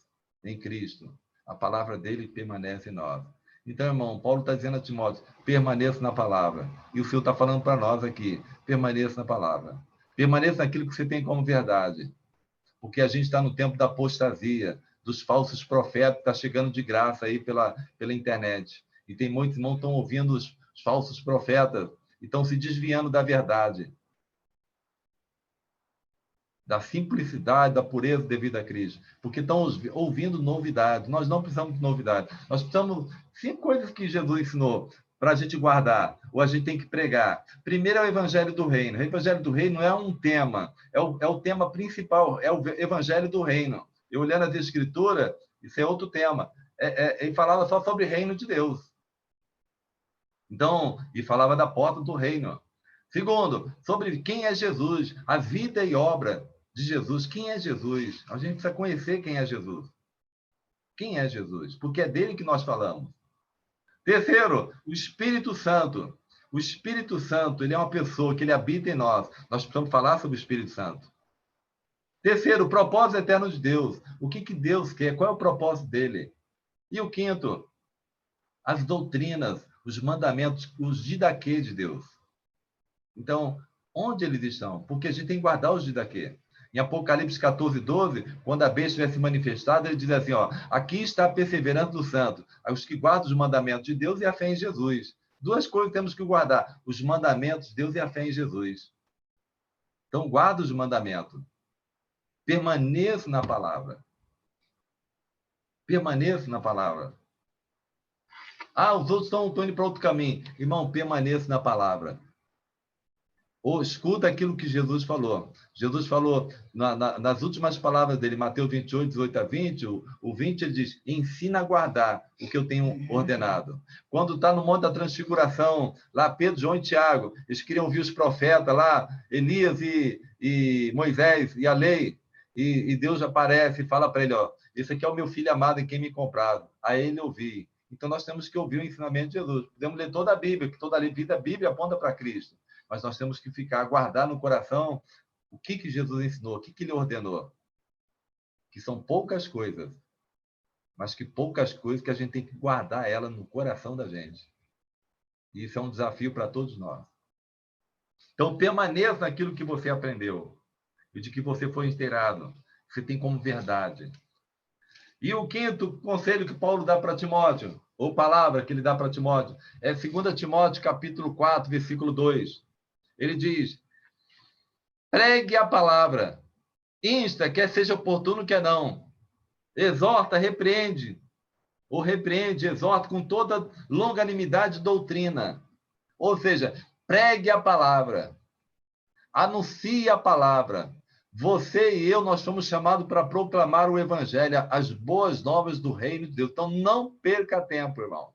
em Cristo. A palavra dele permanece em nós. Então, irmão, Paulo está dizendo a Timóteo, permaneça na palavra. E o Senhor está falando para nós aqui, permaneça na palavra. Permaneça naquilo que você tem como verdade. Porque a gente está no tempo da apostasia, dos falsos profetas, está chegando de graça aí pela internet. E tem muitos irmãos que estão ouvindo os falsos profetas e estão se desviando da verdade, da simplicidade, da pureza devida a Cristo, porque estão ouvindo novidades. Nós não precisamos de novidade. Nós precisamos 5 coisas que Jesus ensinou para a gente guardar, ou a gente tem que pregar. Primeiro é o Evangelho do Reino. O Evangelho do Reino não é um tema, é o tema principal, é o Evangelho do Reino. Eu olhando as Escrituras, isso é outro tema. Ele falava só sobre o reino de Deus. Então, e falava da porta do reino. Segundo, sobre quem é Jesus, a vida e obra de Jesus. Quem é Jesus? A gente precisa conhecer quem é Jesus. Quem é Jesus? Porque é dele que nós falamos. Terceiro, o Espírito Santo. O Espírito Santo, ele é uma pessoa que ele habita em nós. Nós precisamos falar sobre o Espírito Santo. Terceiro, o propósito eterno de Deus. O que Deus quer? Qual é o propósito dele? E o quinto, as doutrinas, os mandamentos, os didaquê de Deus. Então, onde eles estão? Porque a gente tem que guardar os didaquê. Em Apocalipse 14, 12, quando a besta estiver se manifestada, ele diz assim, ó, aqui está a perseverança do santo, os que guardam os mandamentos de Deus e a fé em Jesus. 2 coisas temos que guardar, os mandamentos de Deus e a fé em Jesus. Então, guarda os mandamentos. Permaneça na palavra. Permaneça na palavra. Ah, os outros estão indo para outro caminho. Irmão, permaneça na palavra. Ou escuta aquilo que Jesus falou. Jesus falou nas últimas palavras dele, Mateus 28, 18 a 20, o 20 ele diz, ensina a guardar o que eu tenho ordenado. Quando está no Monte da Transfiguração, lá Pedro, João e Tiago, eles queriam ouvir os profetas lá, Elias e Moisés e a lei, e Deus aparece e fala para ele, ó, esse aqui é o meu filho amado em quem me compraram. A ele ouvi. Então nós temos que ouvir o ensinamento de Jesus. Podemos ler toda a Bíblia, que toda a Bíblia aponta para Cristo. Mas nós temos que guardar no coração o que Jesus ensinou, o que ele ordenou. Que são poucas coisas, mas que poucas coisas que a gente tem que guardar ela no coração da gente. E isso é um desafio para todos nós. Então, permaneça naquilo que você aprendeu e de que você foi inteirado, que você tem como verdade. E o quinto conselho que Paulo dá para Timóteo, ou palavra que ele dá para Timóteo, é 2 Timóteo, capítulo 4, versículo 2. Ele diz, pregue a palavra, insta, quer seja oportuno, quer não. Exorta, repreende, exorta com toda longanimidade e doutrina. Ou seja, pregue a palavra, anuncie a palavra. Você e eu, nós somos chamados para proclamar o evangelho, as boas novas do reino de Deus. Então, não perca tempo, irmão.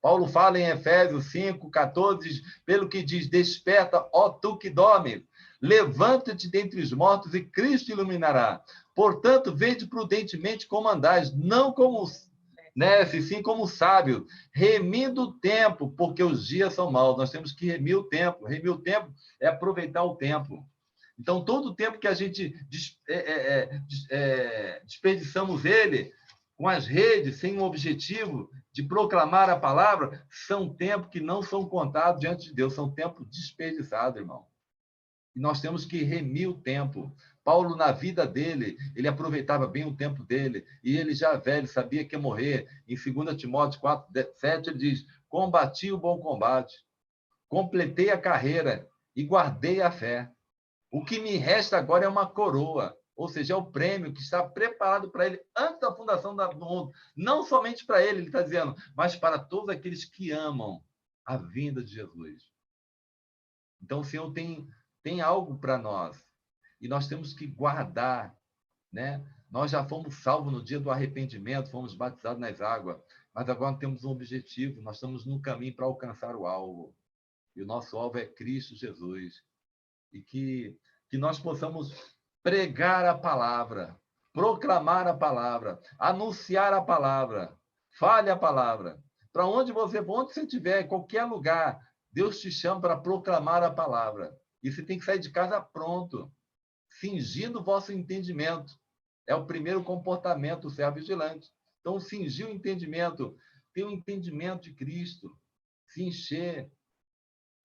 Paulo fala em Efésios 5, 14, pelo que diz, desperta, ó tu que dormes, levanta-te dentre os mortos e Cristo iluminará. Portanto, vede prudentemente como andais, não como nesses, sim como sábios, remindo o tempo, porque os dias são maus. Nós temos que remir o tempo. Remir o tempo é aproveitar o tempo. Então, todo o tempo que a gente desperdiçamos ele com as redes, sem um objetivo de proclamar a palavra, são tempos que não são contados diante de Deus, são tempos desperdiçados, irmão. E nós temos que remir o tempo. Paulo, na vida dele, ele aproveitava bem o tempo dele, e ele já velho, sabia que ia morrer. Em 2 Timóteo 4, 7, ele diz, combati o bom combate, completei a carreira e guardei a fé. O que me resta agora é uma coroa, ou seja, é o prêmio que está preparado para ele antes da fundação do mundo. Não somente para ele está dizendo, mas para todos aqueles que amam a vinda de Jesus. Então, o Senhor tem algo para nós, e nós temos que guardar, né? Nós já fomos salvos no dia do arrependimento, fomos batizados nas águas, mas agora temos um objetivo, nós estamos no caminho para alcançar o alvo, e o nosso alvo é Cristo Jesus. E que nós possamos pregar a palavra, proclamar a palavra, anunciar a palavra, fale a palavra. Para onde você estiver, em qualquer lugar, Deus te chama para proclamar a palavra. E você tem que sair de casa pronto, cingindo o vosso entendimento. É o primeiro comportamento do servo vigilante. Então, cingir o entendimento, ter o entendimento de Cristo, se encher.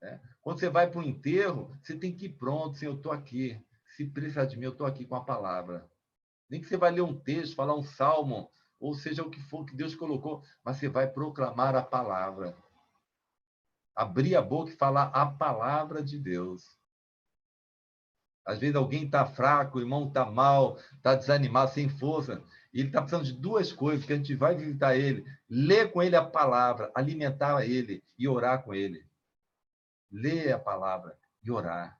Né? Quando você vai para o enterro, você tem que ir pronto. Senhor, eu estou aqui. Se precisar de mim, eu estou aqui com a palavra. Nem que você vai ler um texto, falar um salmo, ou seja, o que for que Deus colocou, mas você vai proclamar a palavra. Abrir a boca e falar a palavra de Deus. Às vezes alguém está fraco, o irmão está mal, está desanimado, sem força, e ele está precisando de duas coisas, que a gente vai visitar ele, ler com ele a palavra, alimentar ele e orar com ele. Ler a palavra e orar.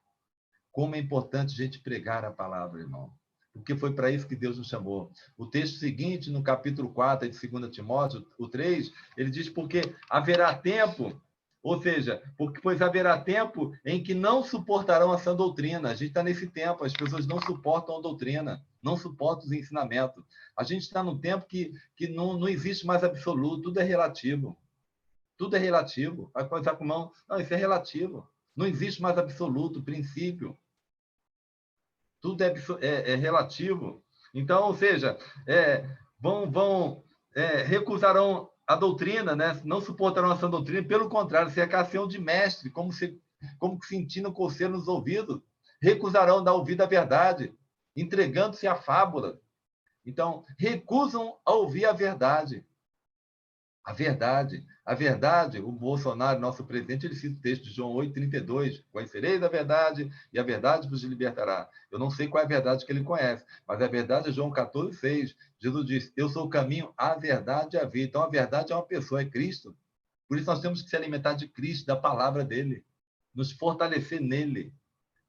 Como é importante a gente pregar a palavra, irmão. Porque foi para isso que Deus nos chamou. O texto seguinte, no capítulo 4 de 2 Timóteo, o 3, ele diz, porque haverá tempo, ou seja, pois haverá tempo em que não suportarão a sã doutrina. A gente está nesse tempo, as pessoas não suportam a doutrina, não suportam os ensinamentos. A gente está num tempo que não existe mais absoluto, tudo é relativo. Tudo é relativo. Vai começar com mão, não, isso é relativo. Não existe mais absoluto, princípio. Tudo é relativo. Então, ou seja, recusarão a doutrina, né? Não suportarão essa doutrina, pelo contrário, se acaciam de mestre, como que sentindo coceiro nos ouvidos, recusarão dar ouvido à verdade, entregando-se à fábula. Então, recusam a ouvir a verdade. A verdade, o Bolsonaro, nosso presidente, ele cita o texto de João 8,32, conhecereis a verdade e a verdade vos libertará. Eu não sei qual é a verdade que ele conhece, mas a verdade é João 14,6. Jesus diz, eu sou o caminho, a verdade e a vida. Então, a verdade é uma pessoa, é Cristo. Por isso, nós temos que se alimentar de Cristo, da palavra dele, nos fortalecer nele.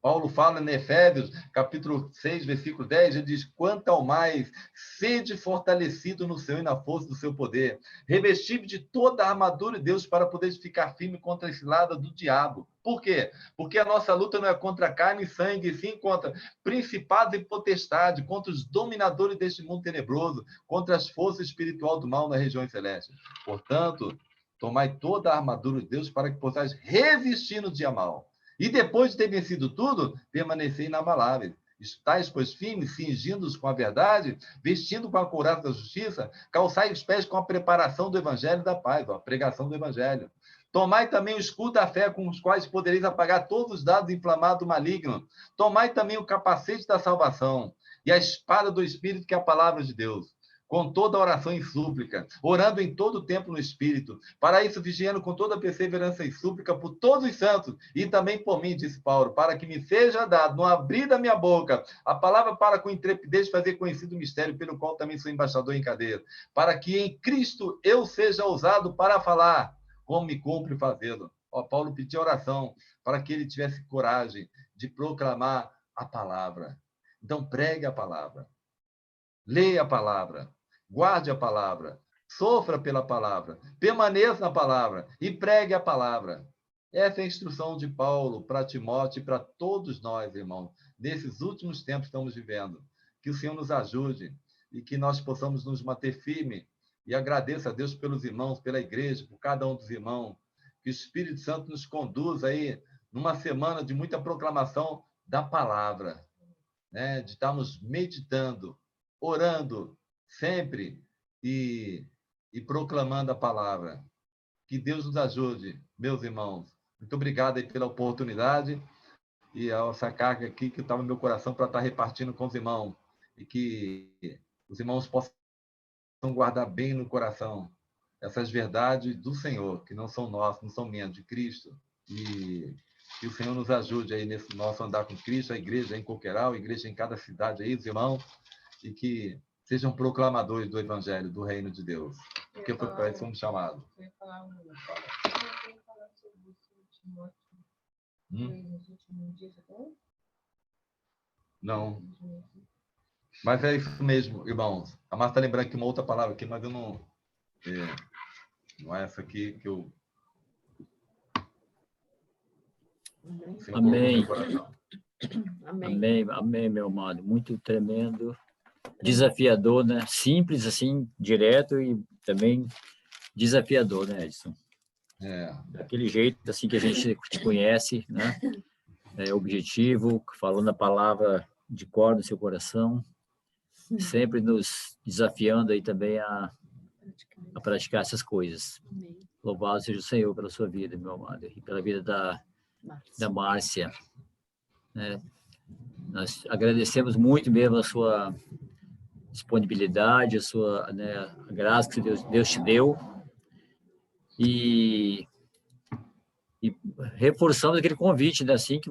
Paulo fala em Efésios, capítulo 6, versículo 10, ele diz, quanto ao mais, sede fortalecido no Senhor e na força do seu poder, revestido de toda a armadura de Deus para poder ficar firme contra a cilada do diabo. Por quê? Porque a nossa luta não é contra carne e sangue, e sim contra principados e potestades, contra os dominadores deste mundo tenebroso, contra as forças espirituais do mal nas regiões celestes. Portanto, tomai toda a armadura de Deus para que possais resistir no dia mau. E depois de ter vencido tudo, permanecer inabaláveis. Estais, pois, firmes, cingindo-os com a verdade, vestindo com a couraça da justiça, calçai os pés com a preparação do evangelho da paz, a pregação do evangelho. Tomai também o escudo da fé, com os quais podereis apagar todos os dados inflamados do maligno. Tomai também o capacete da salvação e a espada do Espírito, que é a palavra de Deus. Com toda oração e súplica, orando em todo o tempo no Espírito, para isso vigiando com toda perseverança e súplica por todos os santos, e também por mim, disse Paulo, para que me seja dado, no abrir da minha boca, a palavra para com intrepidez fazer conhecido o mistério, pelo qual também sou embaixador em cadeia, para que em Cristo eu seja ousado para falar, como me cumpre fazê-lo. Paulo pediu oração para que ele tivesse coragem de proclamar a palavra. Então, pregue a palavra. Leia a palavra. Guarde a palavra, sofra pela palavra, permaneça na palavra e pregue a palavra. Essa é a instrução de Paulo para Timóteo e para todos nós, irmãos, nesses últimos tempos que estamos vivendo. Que o Senhor nos ajude e que nós possamos nos manter firmes. E agradeço a Deus pelos irmãos, pela igreja, por cada um dos irmãos. Que o Espírito Santo nos conduza aí numa semana de muita proclamação da palavra, né? De estarmos meditando, orando, sempre e proclamando a palavra. Que Deus nos ajude, meus irmãos. Muito obrigado aí pela oportunidade e essa carga aqui que estava no meu coração para estar repartindo com os irmãos. E que os irmãos possam guardar bem no coração essas verdades do Senhor, que não são nossas, não são minhas, de Cristo. E que o Senhor nos ajude aí nesse nosso andar com Cristo, a igreja em Coqueiral, a igreja em cada cidade aí, os irmãos, e que sejam proclamadores do Evangelho, do Reino de Deus. Porque foi para isso que fomos chamados. Não. Mas é isso mesmo, irmãos. A Marta está lembrando aqui uma outra palavra aqui, mas eu não... não é essa aqui que eu... Amém. Amém, amém, meu amado. Muito tremendo. Desafiador, né? Simples, assim, direto e também desafiador, né, Edson? daquele jeito assim que a gente te conhece, né? Objetivo, falando a palavra de cor no seu coração, sempre nos desafiando aí também a praticar essas coisas. Louvado seja o Senhor pela sua vida, meu amado, e pela vida da Márcia. Nós agradecemos muito mesmo a sua disponibilidade, a sua a graça que Deus te deu, e reforçamos aquele convite, né? Assim que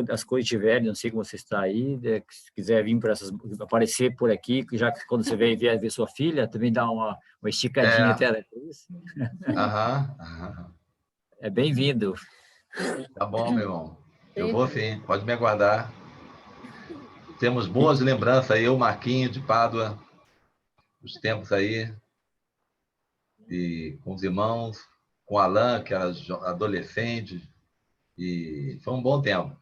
as coisas tiverem, não sei como você está aí, se quiser vir aparecer por aqui, já que quando você vier ver sua filha, também dá uma esticadinha até ela. É bem-vindo. Tá bom, meu irmão. Eu vou sim, pode me aguardar. Temos boas lembranças aí, eu, Marquinho de Pádua, os tempos aí, e com os irmãos, com o Alan, que era adolescente, e foi um bom tempo.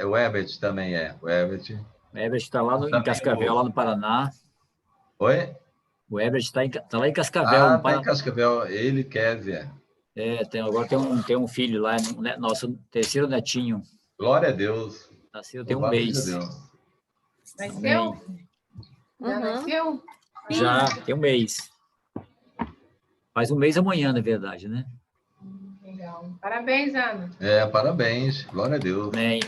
O Herbert também é. O Herbert está lá em Cascavel, lá no Paraná. Oi? O Herbert está lá em Cascavel, no Paraná. Está em Cascavel, ele, Kézia. Agora tem um filho lá, nosso terceiro netinho. Glória a Deus. Nasceu tem um mês. Nasceu? Já nasceu? Já, tem um mês. Faz um mês amanhã, na verdade, né? Legal. Parabéns, Ana. Parabéns. Glória a Deus. Amém.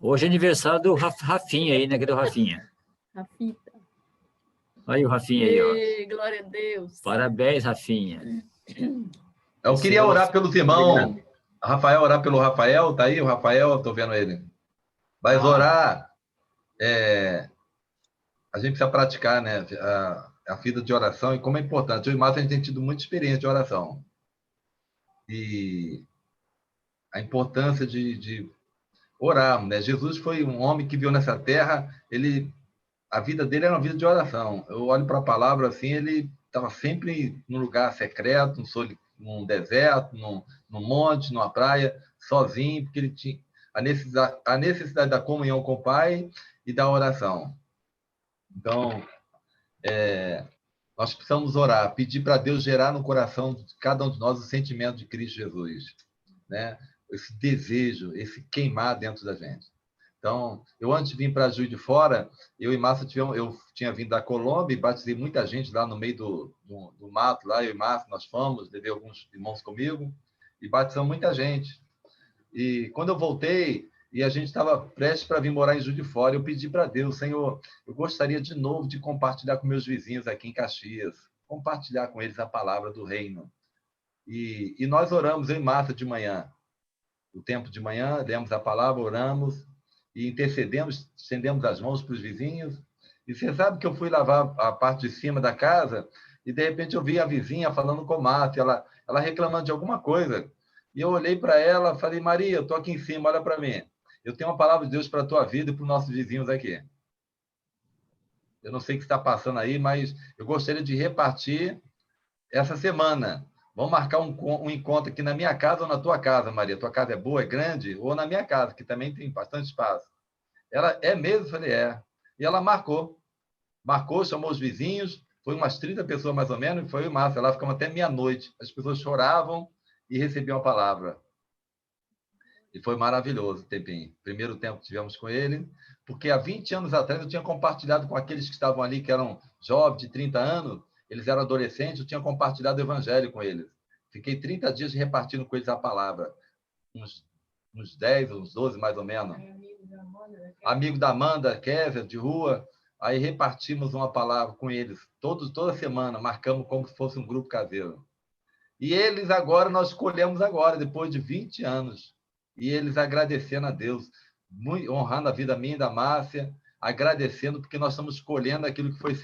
Hoje é aniversário do Rafinha aí, né? Cadê o Rafinha? Rafita. Olha o Rafinha aí, ó. Glória a Deus. Parabéns, Rafinha. Eu queria orar pelos irmãos. Rafael, orar pelo Rafael. Tá aí o Rafael? Estou vendo ele. Vai orar. A gente precisa praticar, né? A vida de oração e como é importante. Eu e Márcio, a gente tem tido muita experiência de oração. E a importância de orar, né? Jesus foi um homem que viu nessa terra, a vida dele era uma vida de oração. Eu olho para a palavra assim, ele estava sempre num lugar secreto, num deserto, num monte, numa praia, sozinho, porque ele tinha a necessidade da comunhão com o Pai e da oração. Então, nós precisamos orar, pedir para Deus gerar no coração de cada um de nós o sentimento de Cristo Jesus, né? Esse desejo, esse queimar dentro da gente. Então, eu antes de vir para Juiz de Fora, eu e Márcia eu tinha vindo da Colômbia e batizei muita gente lá no meio do mato, lá eu e Márcia, nós fomos, levei alguns irmãos comigo e batizamos muita gente. E quando eu voltei, e a gente estava prestes para vir morar em Juiz de Fora, eu pedi para Deus, Senhor, eu gostaria de novo de compartilhar com meus vizinhos aqui em Caxias, compartilhar com eles a palavra do reino. E nós oramos em Márcia de manhã, o tempo de manhã, demos a palavra, oramos e intercedemos, estendemos as mãos para os vizinhos. E você sabe que eu fui lavar a parte de cima da casa e, de repente, eu vi a vizinha falando com Márcia, ela reclamando de alguma coisa. E eu olhei para ela e falei, Maria, eu estou aqui em cima, olha para mim. Eu tenho uma palavra de Deus para a tua vida e para os nossos vizinhos aqui. Eu não sei o que está passando aí, mas eu gostaria de repartir essa semana. Vamos marcar um encontro aqui na minha casa ou na tua casa, Maria. Tua casa é boa, é grande? Ou na minha casa, que também tem bastante espaço. Ela, é mesmo? Eu falei, é. E ela marcou. Marcou, chamou os vizinhos. Foi umas 30 pessoas, mais ou menos, e foi o Márcio. Lá ficamos até meia-noite. As pessoas choravam e recebiam a palavra. E foi maravilhoso o tempinho. Primeiro tempo que tivemos com ele, porque há 20 anos atrás eu tinha compartilhado com aqueles que estavam ali, que eram jovens de 30 anos, eles eram adolescentes, eu tinha compartilhado o evangelho com eles. Fiquei 30 dias repartindo com eles a palavra. Uns 10, uns 12, mais ou menos. Amigo da Amanda, Kézia, de rua. Aí repartimos uma palavra com eles. Toda semana, marcamos como se fosse um grupo caseiro. E eles agora, nós escolhemos agora, depois de 20 anos. E eles agradecendo a Deus, honrando a vida minha e da Márcia, agradecendo porque nós estamos escolhendo aquilo que foi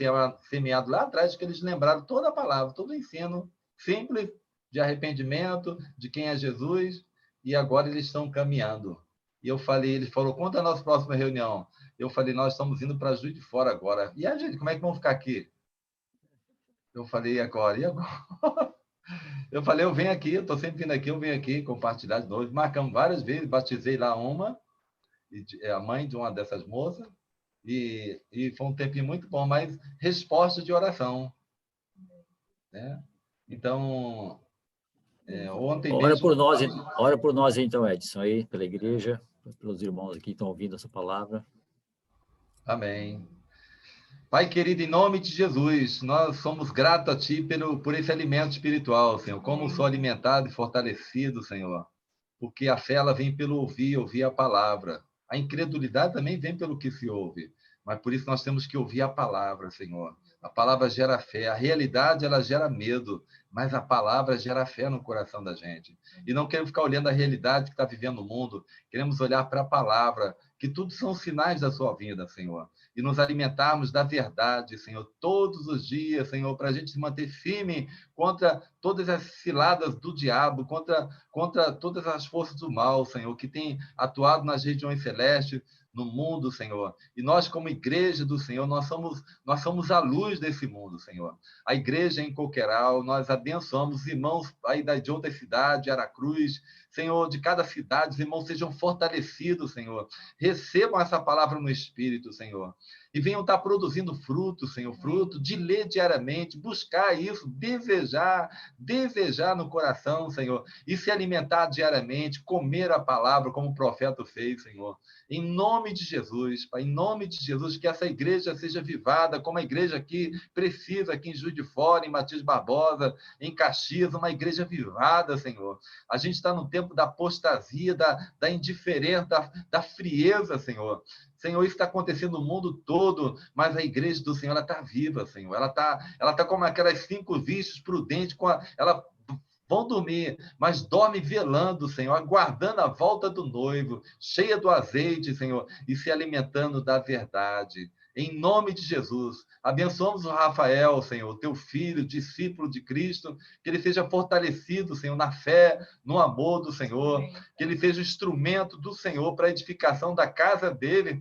semeado lá atrás, que eles lembraram toda a palavra, todo o ensino simples de arrependimento, de quem é Jesus, e agora eles estão caminhando. E eu falei, ele falou, quanto à nossa próxima reunião? Eu falei, nós estamos indo para Juiz de Fora agora. E a gente, como é que vamos ficar aqui? Eu falei, e agora? Eu falei, eu venho aqui, eu estou sempre vindo aqui, eu venho aqui compartilhar de novo. Marcamos várias vezes, batizei lá uma, a mãe de uma dessas moças, e foi um tempinho muito bom, mas resposta de oração. Né? Então, ontem Ora mesmo... por nós então, Edson, aí, pela igreja, pelos irmãos aqui que estão ouvindo essa palavra. Amém. Pai querido, em nome de Jesus, nós somos gratos a Ti por esse alimento espiritual, Senhor. Como sou alimentado e fortalecido, Senhor. Porque a fé, ela vem pelo ouvir a palavra. A incredulidade também vem pelo que se ouve. Mas por isso nós temos que ouvir a palavra, Senhor. A palavra gera fé. A realidade, ela gera medo. Mas a palavra gera fé no coração da gente. E não queremos ficar olhando a realidade que está vivendo no mundo. Queremos olhar para a palavra, que tudo são sinais da sua vinda, Senhor. E nos alimentarmos da verdade, Senhor, todos os dias, Senhor, para a gente se manter firme contra todas as ciladas do diabo, contra todas as forças do mal, Senhor, que tem atuado nas regiões celestes, no mundo, Senhor. E nós, como igreja do Senhor, nós somos a luz desse mundo, Senhor. A igreja em Coqueiral, nós abençoamos os irmãos aí de outras cidades, Aracruz, Senhor, de cada cidade, os irmãos sejam fortalecidos, Senhor. Recebam essa palavra no Espírito, Senhor. E venham estar produzindo fruto, Senhor, fruto de ler diariamente, buscar isso, desejar no coração, Senhor, e se alimentar diariamente, comer a palavra como o profeta fez, Senhor. Em nome de Jesus, Pai, em nome de Jesus, que essa igreja seja vivada, como a igreja aqui precisa, aqui em Juiz de Fora, em Matias Barbosa, em Caxias, uma igreja vivada, Senhor. A gente está no tempo da apostasia, da indiferença, da frieza, Senhor. Senhor, isso está acontecendo no mundo todo, mas a igreja do Senhor, ela está viva, Senhor. Ela tá como aquelas 5 virgens prudentes, ela vão dormir, mas dorme velando, Senhor, aguardando a volta do noivo, cheia do azeite, Senhor, e se alimentando da verdade. Em nome de Jesus, abençoamos o Rafael, Senhor, teu filho, discípulo de Cristo, que ele seja fortalecido, Senhor, na fé, no amor do Senhor, que ele seja um instrumento do Senhor para a edificação da casa dele,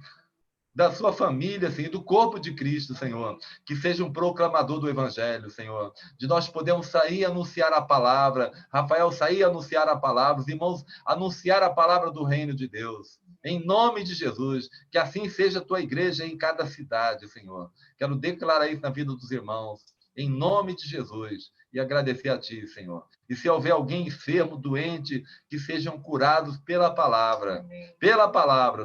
da sua família, Senhor, do corpo de Cristo, Senhor, que seja um proclamador do Evangelho, Senhor, de nós podermos sair e anunciar a palavra, Rafael sair e anunciar a palavra, os irmãos anunciar a palavra do reino de Deus, em nome de Jesus, que assim seja a tua igreja em cada cidade, Senhor. Quero declarar isso na vida dos irmãos, em nome de Jesus, e agradecer a ti, Senhor. E se houver alguém enfermo, doente, que sejam curados pela palavra,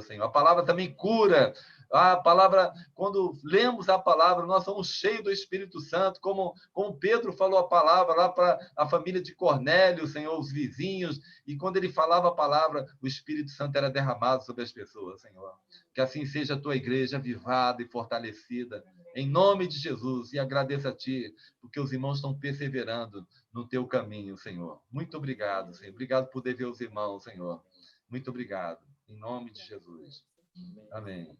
Senhor. A palavra também cura. A palavra, quando lemos a palavra, nós somos cheios do Espírito Santo, como Pedro falou a palavra lá para a família de Cornélio, Senhor, os vizinhos, e quando ele falava a palavra, o Espírito Santo era derramado sobre as pessoas, Senhor. Que assim seja a tua igreja avivada e fortalecida, em nome de Jesus, e agradeço a ti, porque os irmãos estão perseverando no teu caminho, Senhor. Muito obrigado, Senhor. Obrigado por ver os irmãos, Senhor. Muito obrigado, em nome de Jesus. Amém.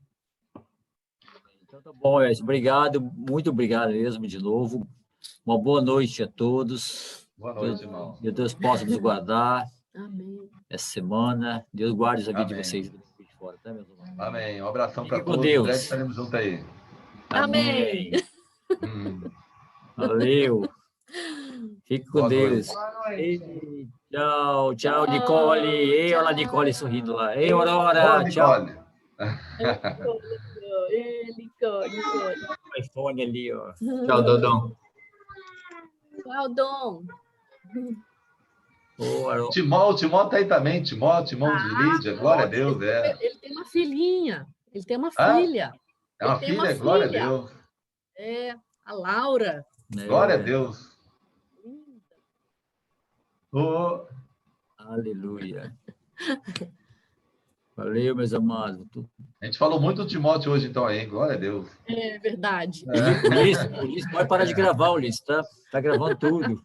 Então, tá bom, Edson. Obrigado, muito obrigado mesmo de novo. Uma boa noite a todos. Boa noite, irmão. Que Deus possa nos guardar. Amém. Essa semana. Deus guarde a vida de Amém. vocês de fora, tá, meus irmãos? Amém. Um abração para Fique com todos. Deus. Em breve estaremos juntos aí. Amém. Valeu. Fique com Boa Deus. noite. Boa noite. Ei, tchau, tchau, Nicole. Ei, olha a Nicole sorrindo lá. Ei, Boa, Aurora. Tchau. Nicole. Nicole. O iPhone ali, ó. Tchau, Dodão. Tchau, Dom. Ô, Aurora. Timó tá aí também. Timó de Lídia. Glória a Deus. Ele tem uma filhinha. Ele tem uma Ah? filha. É uma Ele tem filha? uma Glória a filha. Deus. É, a Laura. Glória a Deus. Oh, Aleluia. Valeu, meus amados. a gente falou muito do Timóteo hoje, então, aí. Glória a Deus. É verdade. Ulisses, pode parar de gravar, Ulisses, tá? Tá gravando tudo.